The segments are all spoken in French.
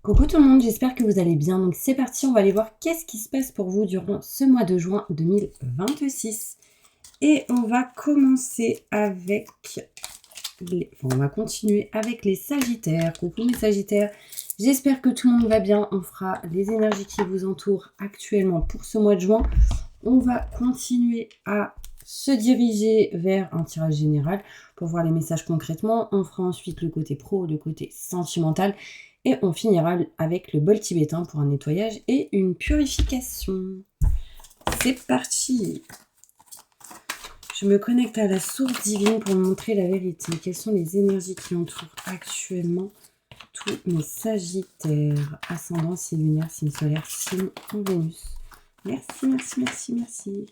Coucou tout le monde, j'espère que vous allez bien. Donc c'est parti, on va aller voir qu'est-ce qui se passe pour vous durant ce mois de juin 2026. Et on va commencer avec on va continuer avec les Sagittaires. Coucou mes Sagittaires, j'espère que tout le monde va bien. On fera les énergies qui vous entourent actuellement pour ce mois de juin. On va continuer à se diriger vers un tirage général pour voir les messages concrètement. On fera ensuite le côté pro, le côté sentimental. Et on finira avec le bol tibétain pour un nettoyage et une purification. C'est parti! Je me connecte à la source divine pour me montrer la vérité. Quelles sont les énergies qui entourent actuellement tous mes Sagittaires? Ascendant, signe lunaire, signe solaire, signe en Vénus. Merci, merci, merci, merci.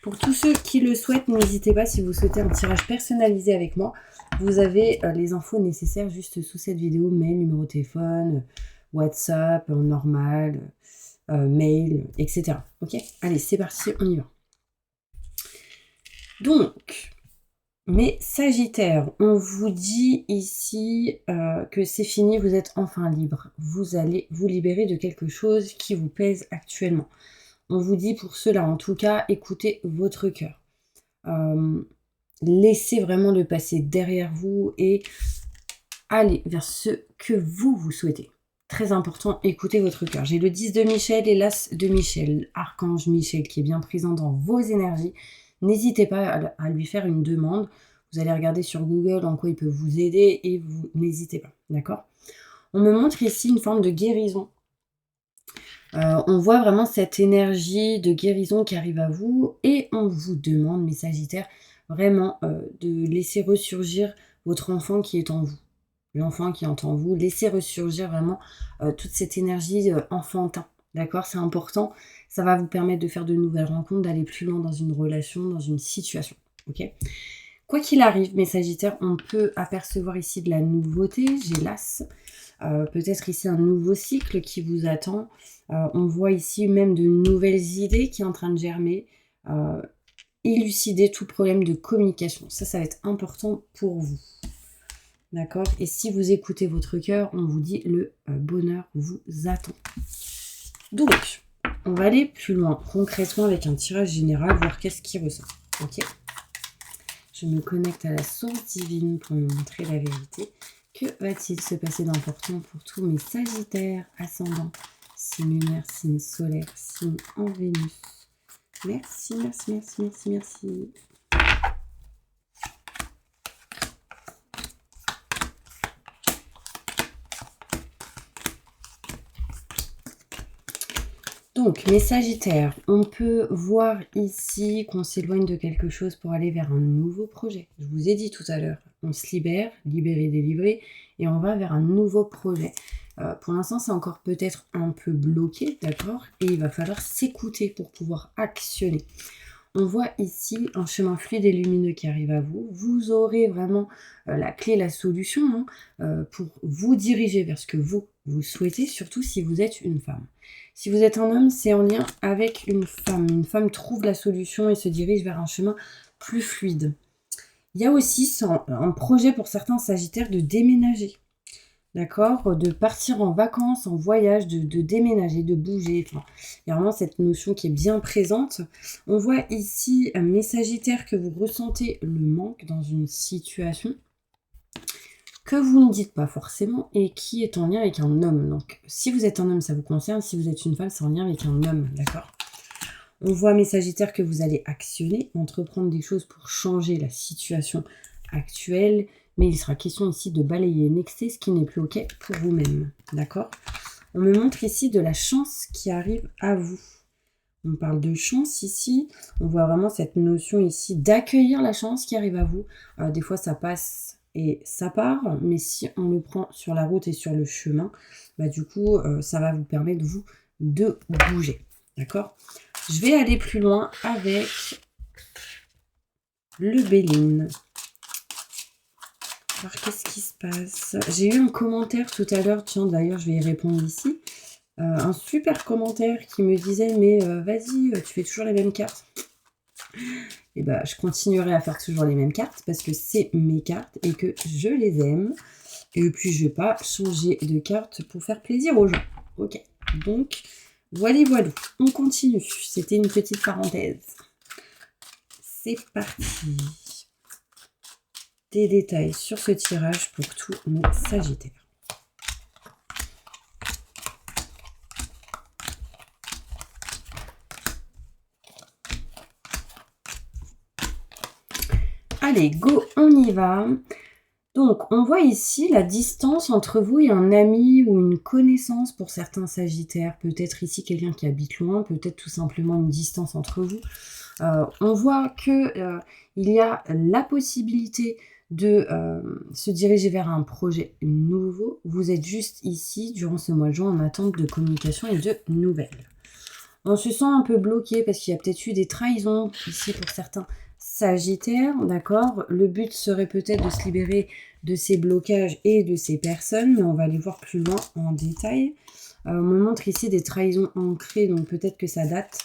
Pour tous ceux qui le souhaitent, n'hésitez pas si vous souhaitez un tirage personnalisé avec moi. Vous avez les infos nécessaires juste sous cette vidéo, mail, numéro de téléphone, WhatsApp, normal, mail, etc. Ok? Allez, c'est parti, on y va. Donc, mes Sagittaires, on vous dit ici que c'est fini, vous êtes enfin libre. Vous allez vous libérer de quelque chose qui vous pèse actuellement. On vous dit pour cela, en tout cas, écoutez votre cœur. Laissez vraiment le passé derrière vous et allez vers ce que vous souhaitez. Très important, écoutez votre cœur. J'ai le 10 de Michel et l'As de Michel, Archange Michel, qui est bien présent dans vos énergies. N'hésitez pas à lui faire une demande. Vous allez regarder sur Google en quoi il peut vous aider et vous n'hésitez pas, d'accord? On me montre ici une forme de guérison. On voit vraiment cette énergie de guérison qui arrive à vous et on vous demande, mes Sagittaires, vraiment de laisser ressurgir votre enfant qui est en vous. L'enfant qui est en vous, laissez ressurgir vraiment toute cette énergie enfantin. D'accord? C'est important. Ça va vous permettre de faire de nouvelles rencontres, d'aller plus loin dans une relation, dans une situation. Ok? Quoi qu'il arrive, mes Sagittaires, on peut apercevoir ici de la nouveauté. J'ai l'As. Peut-être ici un nouveau cycle qui vous attend. On voit ici même de nouvelles idées qui sont en train de germer. Élucider tout problème de communication. Ça va être important pour vous. D'accord? Et si vous écoutez votre cœur, on vous dit le bonheur vous attend. Donc, on va aller plus loin, concrètement avec un tirage général, voir qu'est-ce qui ressort. Ok? Je me connecte à la source divine pour me montrer la vérité. Que va-t-il se passer d'important pour tous mes Sagittaires, ascendants, signe lunaire, signe solaire, signe en Vénus? Merci, merci, merci, merci, merci. Donc, mes Sagittaires, on peut voir ici qu'on s'éloigne de quelque chose pour aller vers un nouveau projet. Je vous ai dit tout à l'heure, on se libère, libérer, délivrer, et on va vers un nouveau projet. Pour l'instant, c'est encore peut-être un peu bloqué, d'accord? Et il va falloir s'écouter pour pouvoir actionner. On voit ici un chemin fluide et lumineux qui arrive à vous. Vous aurez vraiment la clé, la solution pour vous diriger vers ce que vous souhaitez, surtout si vous êtes une femme. Si vous êtes un homme, c'est en lien avec une femme. Une femme trouve la solution et se dirige vers un chemin plus fluide. Il y a aussi un projet pour certains Sagittaires de déménager. D'accord? De partir en vacances, en voyage, de déménager, de bouger. Enfin, il y a vraiment cette notion qui est bien présente. On voit ici, mes Sagittaires, que vous ressentez le manque dans une situation que vous ne dites pas forcément et qui est en lien avec un homme. Donc, si vous êtes un homme, ça vous concerne. Si vous êtes une femme, c'est en lien avec un homme. D'accord? On voit, mes Sagittaires, que vous allez actionner, entreprendre des choses pour changer la situation actuelle. Mais il sera question ici de balayer nexter ce qui n'est plus OK pour vous-même. D'accord? On me montre ici de la chance qui arrive à vous. On parle de chance ici. On voit vraiment cette notion ici d'accueillir la chance qui arrive à vous. Des fois, ça passe et ça part. Mais si on le prend sur la route et sur le chemin, bah, du coup, ça va vous permettre, vous, de bouger. D'accord? Je vais aller plus loin avec le Béline. Alors, qu'est-ce qui se passe? J'ai eu un commentaire tout à l'heure, tiens, d'ailleurs, je vais y répondre ici. Un super commentaire qui me disait, mais vas-y, tu fais toujours les mêmes cartes. Et je continuerai à faire toujours les mêmes cartes parce que c'est mes cartes et que je les aime. Et puis, je vais pas changer de carte pour faire plaisir aux gens. Ok, donc, voilà. On continue. C'était une petite parenthèse. C'est parti. Des détails sur ce tirage pour tous nos Sagittaires. Allez, go, on y va. Donc, on voit ici la distance entre vous et un ami ou une connaissance pour certains Sagittaires. Peut-être ici quelqu'un qui habite loin, peut-être tout simplement une distance entre vous. On voit que il y a la possibilité de se diriger vers un projet nouveau. Vous êtes juste ici, durant ce mois de juin, en attente de communication et de nouvelles. On se sent un peu bloqué parce qu'il y a peut-être eu des trahisons ici pour certains Sagittaires, d'accord. Le but serait peut-être de se libérer de ces blocages et de ces personnes, mais on va aller voir plus loin en détail. On me montre ici des trahisons ancrées, donc peut-être que ça date.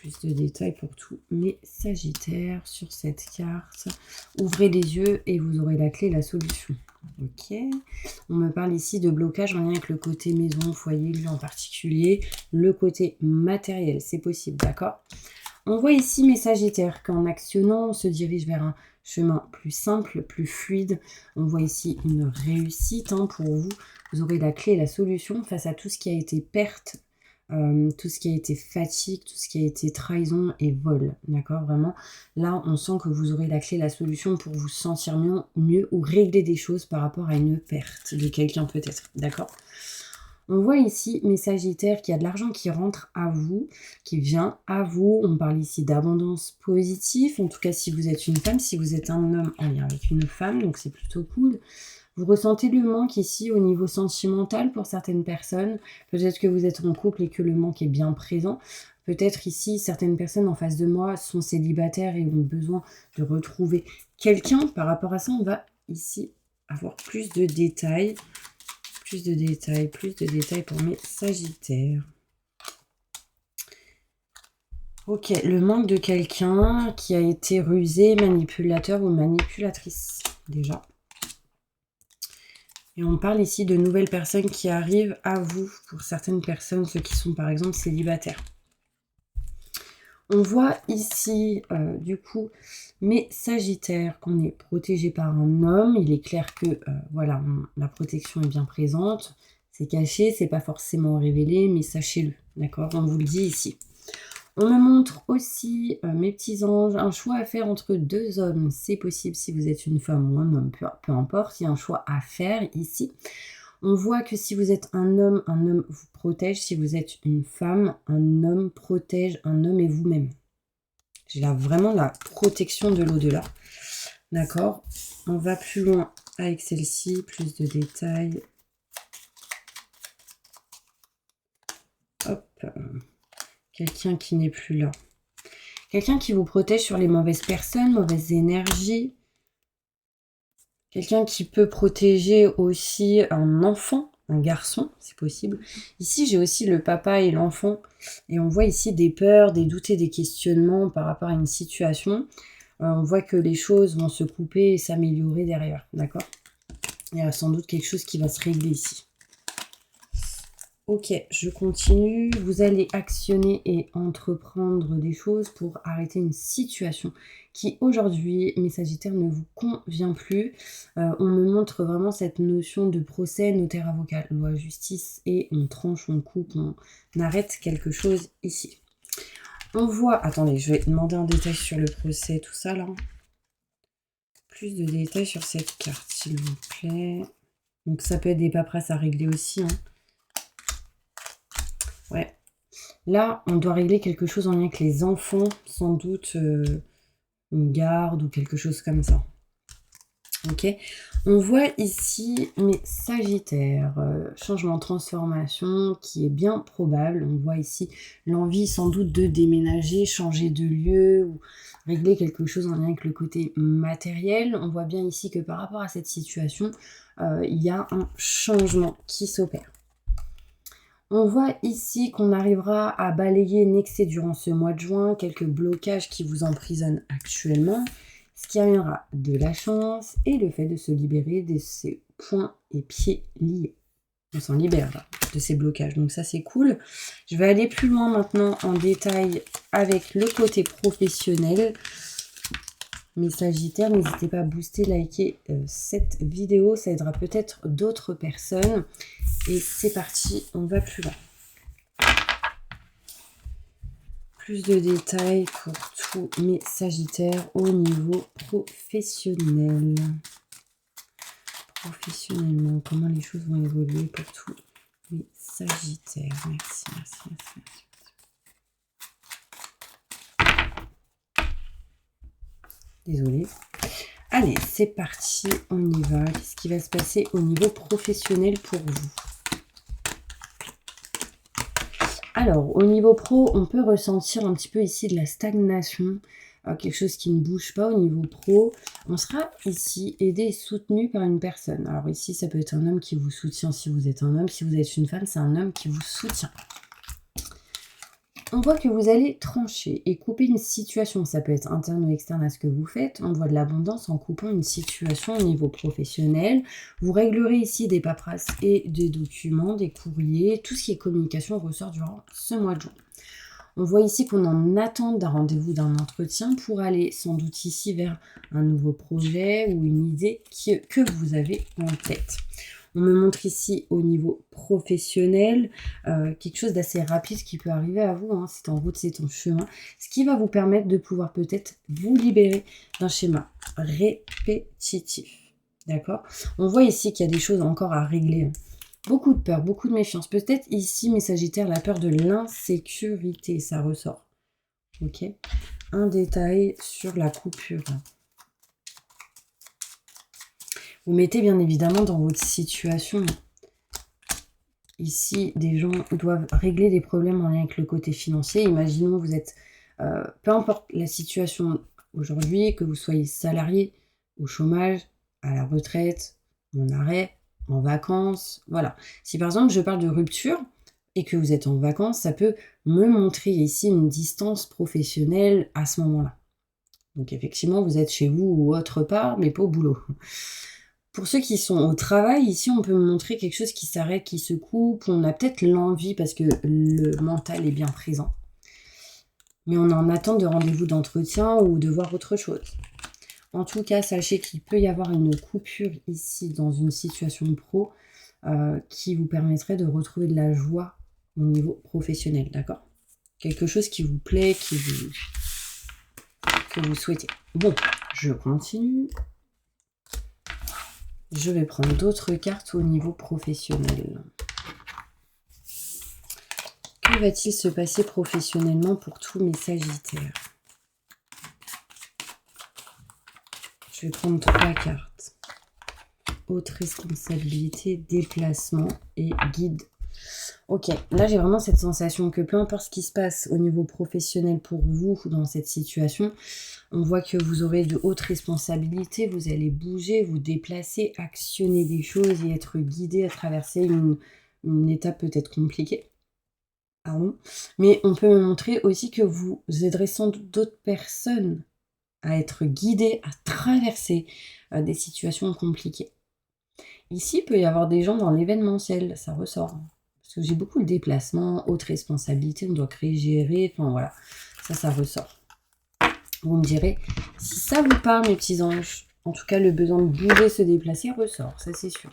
Plus de détails pour tous mes Sagittaires sur cette carte. Ouvrez les yeux et vous aurez la clé, la solution. Ok. On me parle ici de blocage en lien avec le côté maison, foyer, lui en particulier. Le côté matériel, c'est possible, d'accord. On voit ici mes Sagittaires qu'en actionnant, on se dirige vers un chemin plus simple, plus fluide. On voit ici une réussite pour vous. Vous aurez la clé et la solution face à tout ce qui a été perte, tout ce qui a été fatigue, tout ce qui a été trahison et vol. D'accord, vraiment. Là, on sent que vous aurez la clé et la solution pour vous sentir mieux ou régler des choses par rapport à une perte de quelqu'un peut-être. D'accord. On voit ici mes Sagittaires qu'il y a de l'argent qui rentre à vous, qui vient à vous. On parle ici d'abondance positive. En tout cas, si vous êtes une femme, si vous êtes un homme en lien avec une femme, donc c'est plutôt cool. Vous ressentez le manque ici au niveau sentimental pour certaines personnes. Peut-être que vous êtes en couple et que le manque est bien présent. Peut-être ici, certaines personnes en face de moi sont célibataires et ont besoin de retrouver quelqu'un. Par rapport à ça, on va ici avoir plus de détails. Plus de détails pour mes Sagittaires. Ok, le manque de quelqu'un qui a été rusé, manipulateur ou manipulatrice, déjà. Et on parle ici de nouvelles personnes qui arrivent à vous, pour certaines personnes, ceux qui sont par exemple célibataires. On voit ici, du coup, mes Sagittaires, qu'on est protégé par un homme. Il est clair que, voilà, la protection est bien présente. C'est caché, c'est pas forcément révélé, mais sachez-le, d'accord? On vous le dit ici. On me montre aussi, mes petits anges, un choix à faire entre deux hommes. C'est possible si vous êtes une femme ou un homme, peu importe. Il y a un choix à faire ici. On voit que si vous êtes un homme vous protège. Si vous êtes une femme, un homme protège un homme et vous-même. J'ai là vraiment la protection de l'au-delà. D'accord. On va plus loin avec celle-ci. Plus de détails. Hop. Quelqu'un qui n'est plus là. Quelqu'un qui vous protège sur les mauvaises personnes, mauvaises énergies. Quelqu'un qui peut protéger aussi un enfant, un garçon, c'est possible. Ici, j'ai aussi le papa et l'enfant. Et on voit ici des peurs, des doutes et des questionnements par rapport à une situation. On voit que les choses vont se couper et s'améliorer derrière, d'accord? Il y a sans doute quelque chose qui va se régler ici. Ok, je continue. Vous allez actionner et entreprendre des choses pour arrêter une situation qui aujourd'hui, mes Sagittaires, ne vous convient plus. On me montre vraiment cette notion de procès, notaire, avocat, loi, justice, et on tranche, on coupe, on arrête quelque chose ici. On voit... Attendez, je vais demander un détail sur le procès, tout ça là. Plus de détails sur cette carte, s'il vous plaît. Donc ça peut être des paperasses à régler aussi, Ouais. Là, on doit régler quelque chose en lien avec les enfants, sans doute une garde ou quelque chose comme ça. Ok. On voit ici mes Sagittaires, changement, transformation qui est bien probable. On voit ici l'envie sans doute de déménager, changer de lieu ou régler quelque chose en lien avec le côté matériel. On voit bien ici que par rapport à cette situation, il y a un changement qui s'opère. On voit ici qu'on arrivera à balayer, nexer durant ce mois de juin quelques blocages qui vous emprisonnent actuellement. ce qui amènera de la chance et le fait de se libérer de ces poings et pieds liés. On s'en libère là, de ces blocages, donc ça c'est cool. Je vais aller plus loin maintenant en détail avec le côté professionnel. Mes Sagittaires, n'hésitez pas à booster, liker cette vidéo, ça aidera peut-être d'autres personnes. Et c'est parti, on va plus loin. Plus de détails pour tous mes Sagittaires au niveau professionnel. Professionnellement, comment les choses vont évoluer pour tous mes Sagittaires. Merci, merci, merci, merci. Désolée. Allez, c'est parti, on y va. Qu'est-ce qui va se passer au niveau professionnel pour vous? Alors, au niveau pro, on peut ressentir un petit peu ici de la stagnation, quelque chose qui ne bouge pas au niveau pro. On sera ici aidé et soutenu par une personne. Alors ici, ça peut être un homme qui vous soutient si vous êtes un homme. Si vous êtes une femme, c'est un homme qui vous soutient. On voit que vous allez trancher et couper une situation. Ça peut être interne ou externe à ce que vous faites. On voit de l'abondance en coupant une situation au niveau professionnel. Vous réglerez ici des paperasses et des documents, des courriers. Tout ce qui est communication ressort durant ce mois de juin. On voit ici qu'on est en attente d'un rendez-vous, d'un entretien pour aller sans doute ici vers un nouveau projet ou une idée que vous avez en tête. On me montre ici au niveau professionnel quelque chose d'assez rapide qui peut arriver à vous. Hein. C'est en route, c'est en chemin. Ce qui va vous permettre de pouvoir peut-être vous libérer d'un schéma répétitif. D'accord? On voit ici qu'il y a des choses encore à régler. Hein. Beaucoup de peur, beaucoup de méfiance. Peut-être ici, mes Sagittaires, la peur de l'insécurité, ça ressort. Ok? Un détail sur la coupure. Vous mettez bien évidemment dans votre situation. Ici, des gens doivent régler des problèmes en lien avec le côté financier. Imaginons que vous êtes, peu importe la situation aujourd'hui, que vous soyez salarié, au chômage, à la retraite, en arrêt, en vacances, voilà. Si par exemple je parle de rupture et que vous êtes en vacances, ça peut me montrer ici une distance professionnelle à ce moment-là. Donc effectivement, vous êtes chez vous ou autre part, mais pas au boulot. Pour ceux qui sont au travail, ici, on peut me montrer quelque chose qui s'arrête, qui se coupe. On a peut-être l'envie parce que le mental est bien présent. Mais on est en attente de rendez-vous d'entretien ou de voir autre chose. En tout cas, sachez qu'il peut y avoir une coupure ici dans une situation pro qui vous permettrait de retrouver de la joie au niveau professionnel, d'accord? Quelque chose qui vous plaît, que vous souhaitez. Bon, je continue. Je vais prendre d'autres cartes au niveau professionnel. Que va-t-il se passer professionnellement pour tous mes Sagittaires? Je vais prendre 3 cartes. Haute responsabilité, déplacement et guide. Ok, là j'ai vraiment cette sensation que peu importe ce qui se passe au niveau professionnel pour vous dans cette situation, on voit que vous aurez de hautes responsabilités, vous allez bouger, vous déplacer, actionner des choses et être guidé à traverser une étape peut-être compliquée. Pardon. Mais on peut me montrer aussi que vous aiderez sans doute d'autres personnes à être guidées, à traverser des situations compliquées. Ici, il peut y avoir des gens dans l'événementiel, ça ressort. Parce que j'ai beaucoup le déplacement, haute responsabilité, on doit créer, gérer, enfin voilà, ça ressort. Vous me direz, si ça vous parle, mes petits anges, en tout cas le besoin de bouger, se déplacer ressort, ça c'est sûr.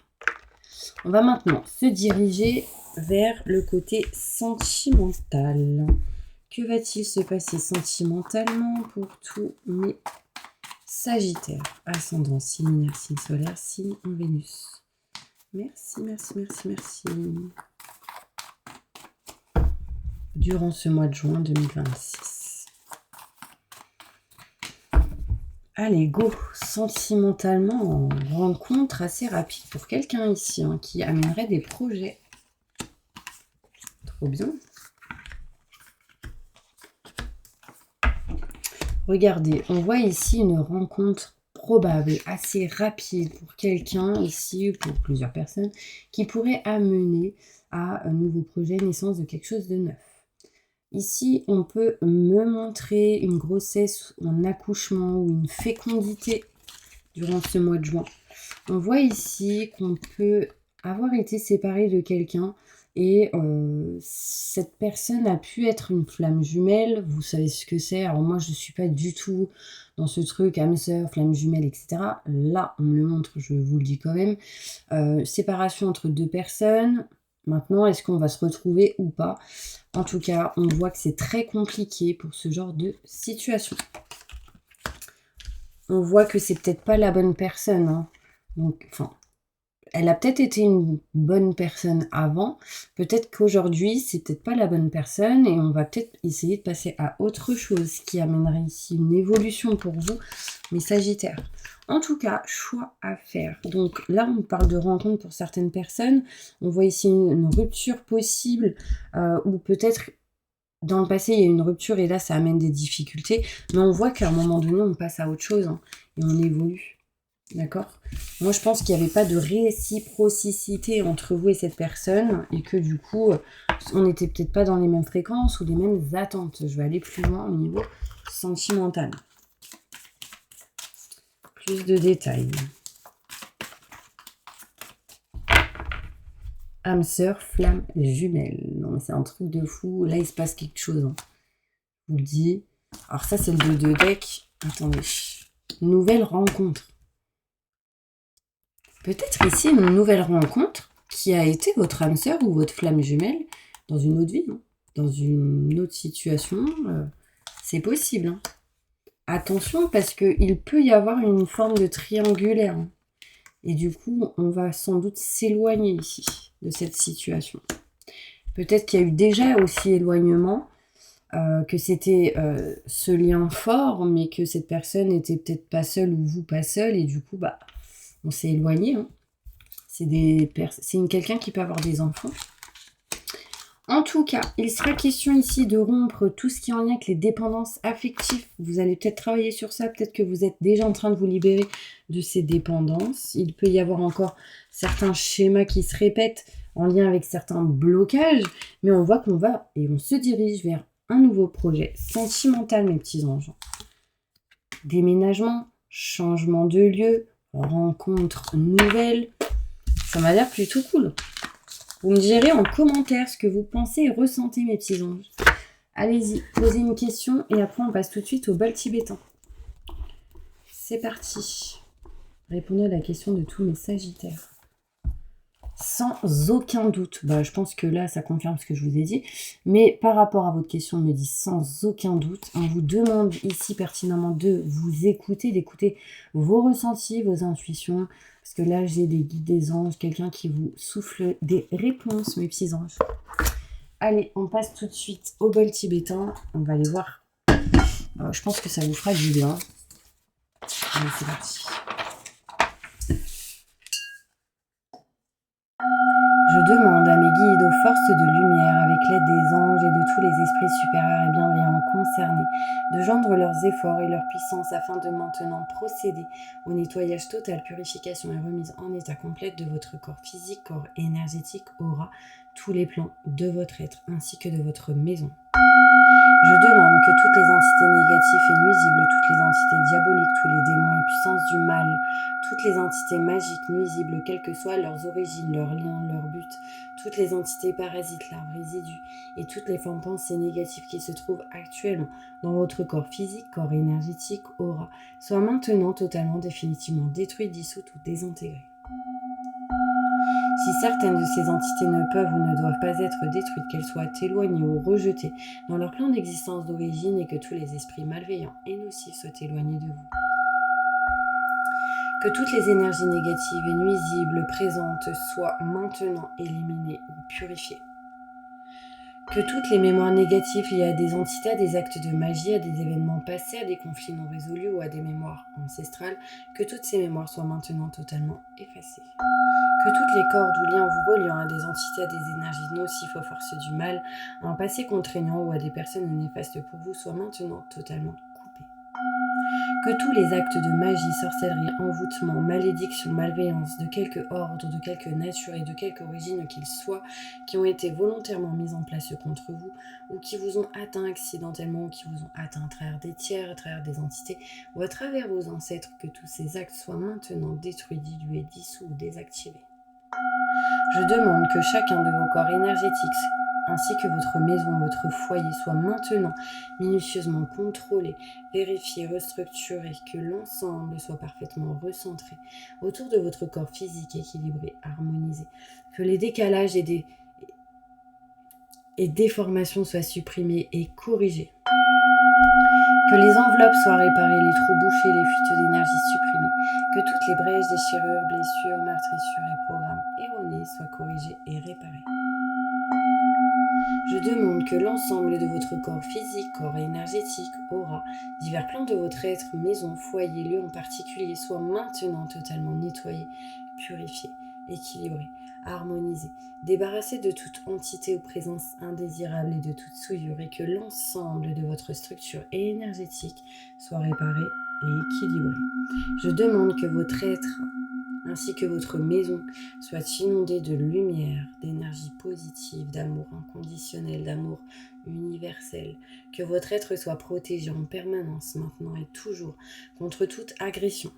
On va maintenant se diriger vers le côté sentimental. Que va-t-il se passer sentimentalement pour tous mes Sagittaires? Ascendant, signe lunaire, signe solaire, signe en Vénus. Merci, merci, merci, merci. Durant ce mois de juin 2026. Allez, go. Sentimentalement, rencontre assez rapide pour quelqu'un ici hein, qui amènerait des projets. Trop bien. Regardez, on voit ici une rencontre probable, assez rapide pour quelqu'un ici, ou pour plusieurs personnes, qui pourrait amener à un nouveau projet, naissance de quelque chose de neuf. Ici, on peut me montrer une grossesse, un accouchement ou une fécondité durant ce mois de juin. On voit ici qu'on peut avoir été séparé de quelqu'un et cette personne a pu être une flamme jumelle. Vous savez ce que c'est. Alors moi, je ne suis pas du tout dans ce truc âme sœur, flamme jumelle, etc. Là, on me le montre, je vous le dis quand même. Séparation entre deux personnes. Maintenant, est-ce qu'on va se retrouver ou pas? En tout cas, on voit que c'est très compliqué pour ce genre de situation. On voit que c'est peut-être pas la bonne personne, hein. Donc, enfin, elle a peut-être été une bonne personne avant. Peut-être qu'aujourd'hui, c'est peut-être pas la bonne personne et on va peut-être essayer de passer à autre chose qui amènerait ici une évolution pour vous, mes Sagittaires. En tout cas, choix à faire. Donc là, on parle de rencontre pour certaines personnes. On voit ici une rupture possible ou peut-être dans le passé, il y a eu une rupture et là, ça amène des difficultés. Mais on voit qu'à un moment donné, on passe à autre chose hein, et on évolue. D'accord? Moi, je pense qu'il n'y avait pas de réciprocité entre vous et cette personne et que du coup, on n'était peut-être pas dans les mêmes fréquences ou les mêmes attentes. Je vais aller plus loin au niveau sentimental. Plus de détails. Âme sœur, flamme jumelle. Non, mais c'est un truc de fou. Là, il se passe quelque chose. Hein. Je vous le dis. Alors ça, c'est le 2 de deck. Attendez. Nouvelle rencontre. Peut-être ici une nouvelle rencontre qui a été votre âme sœur ou votre flamme jumelle dans une autre vie, hein, dans une autre situation. C'est possible. Hein. Attention parce qu'il peut y avoir une forme de triangulaire. Hein. Et du coup, on va sans doute s'éloigner ici de cette situation. Peut-être qu'il y a eu déjà aussi éloignement, que c'était ce lien fort, mais que cette personne n'était peut-être pas seule ou vous pas seul, et du coup, bah, on s'est éloigné. Hein. C'est quelqu'un qui peut avoir des enfants. En tout cas, il sera question ici de rompre tout ce qui est en lien avec les dépendances affectives. Vous allez peut-être travailler sur ça, peut-être que vous êtes déjà en train de vous libérer de ces dépendances. Il peut y avoir encore certains schémas qui se répètent en lien avec certains blocages, mais on voit qu'on va et on se dirige vers un nouveau projet sentimental, mes petits anges. Déménagement, changement de lieu, rencontre nouvelle. Ça m'a l'air plutôt cool. Vous me direz en commentaire ce que vous pensez et ressentez, mes petits anges. Allez-y, posez une question et après on passe tout de suite au bal tibétain. C'est parti. Répondez à la question de tous mes Sagittaires. Sans aucun doute. Bah, je pense que là, ça confirme ce que je vous ai dit. Mais par rapport à votre question, on me dit sans aucun doute. On vous demande ici pertinemment de vous écouter, d'écouter vos ressentis, vos intuitions. Parce que là, j'ai des guides des anges, quelqu'un qui vous souffle des réponses, mes petits anges. Allez, on passe tout de suite au bol tibétain. On va aller voir. Je pense que ça vous fera du bien. Allez, c'est parti. Je demande à mes guides aux forces de lumière, avec l'aide des anges et de tous les esprits supérieurs et bienveillants concernés, de joindre leurs efforts et leur puissance afin de maintenant procéder au nettoyage total, purification et remise en état complète de votre corps physique, corps énergétique, aura, tous les plans de votre être ainsi que de votre maison. Je demande que toutes les entités négatives et nuisibles, toutes les entités diaboliques, tous les démons et puissances du mal, toutes les entités magiques nuisibles, quelles que soient leurs origines, leurs liens, leurs buts, toutes les entités parasites, larves, résidus et toutes les formes pensées négatives qui se trouvent actuellement dans votre corps physique, corps énergétique, aura, soient maintenant totalement, définitivement détruites, dissoutes ou désintégrées. Si certaines de ces entités ne peuvent ou ne doivent pas être détruites, qu'elles soient éloignées ou rejetées dans leur plan d'existence d'origine et que tous les esprits malveillants et nocifs soient éloignés de vous. Que toutes les énergies négatives et nuisibles présentes soient maintenant éliminées ou purifiées. Que toutes les mémoires négatives liées à des entités, à des actes de magie, à des événements passés, à des conflits non résolus ou à des mémoires ancestrales, que toutes ces mémoires soient maintenant totalement effacées. Que toutes les cordes ou liens vous reliant à des entités, à des énergies nocives aux forces du mal, à un passé contraignant ou à des personnes néfastes pour vous soient maintenant totalement coupés. Que tous les actes de magie, sorcellerie, envoûtement, malédiction, malveillance, de quelque ordre, de quelque nature et de quelque origine qu'ils soient, qui ont été volontairement mis en place contre vous, ou qui vous ont atteint accidentellement, ou qui vous ont atteint à travers des tiers, à travers des entités, ou à travers vos ancêtres, que tous ces actes soient maintenant détruits, dilués, dissous ou désactivés. Je demande que chacun de vos corps énergétiques, ainsi que votre maison, votre foyer, soit maintenant minutieusement contrôlé, vérifié, restructuré, que l'ensemble soit parfaitement recentré autour de votre corps physique équilibré, harmonisé, que les décalages et déformations soient supprimés et corrigés, que les enveloppes soient réparées, les trous bouchés, les fuites d'énergie supprimées, que toutes les brèches, déchirures, blessures, meurtrissures et programmes erronés soient corrigés et réparés. Je demande que l'ensemble de votre corps physique, corps énergétique, aura, divers plans de votre être, maison, foyer, lieu en particulier, soit maintenant totalement nettoyé, purifié, équilibré, harmonisé, débarrassé de toute entité ou présence indésirable et de toute souillure, et que l'ensemble de votre structure énergétique soit réparé et équilibré. Je demande que votre être ainsi que votre maison soit inondée de lumière, d'énergie positive, d'amour inconditionnel, d'amour universel, que votre être soit protégé en permanence, maintenant et toujours, contre toute agression,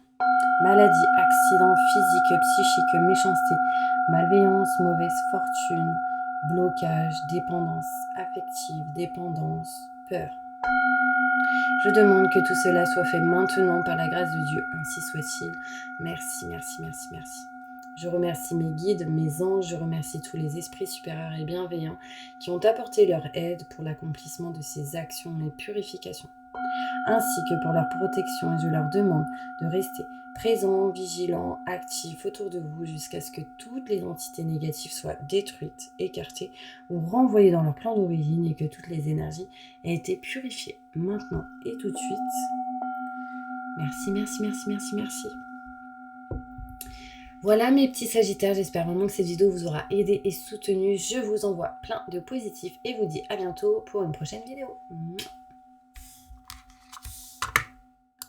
maladie, accident physique, psychique, méchanceté, malveillance, mauvaise fortune, blocage, dépendance affective, dépendance, peur. Je demande que tout cela soit fait maintenant par la grâce de Dieu, ainsi soit-il. Merci, merci, merci, merci. Je remercie mes guides, mes anges, je remercie tous les esprits supérieurs et bienveillants qui ont apporté leur aide pour l'accomplissement de ces actions et purifications, ainsi que pour leur protection, et je leur demande de rester présents, vigilants, actifs autour de vous jusqu'à ce que toutes les entités négatives soient détruites, écartées ou renvoyées dans leur plan d'origine et que toutes les énergies aient été purifiées maintenant et tout de suite. Merci, merci, merci, merci, merci. Voilà mes petits sagittaires, j'espère vraiment que cette vidéo vous aura aidé et soutenu. Je vous envoie plein de positifs et vous dis à bientôt pour une prochaine vidéo.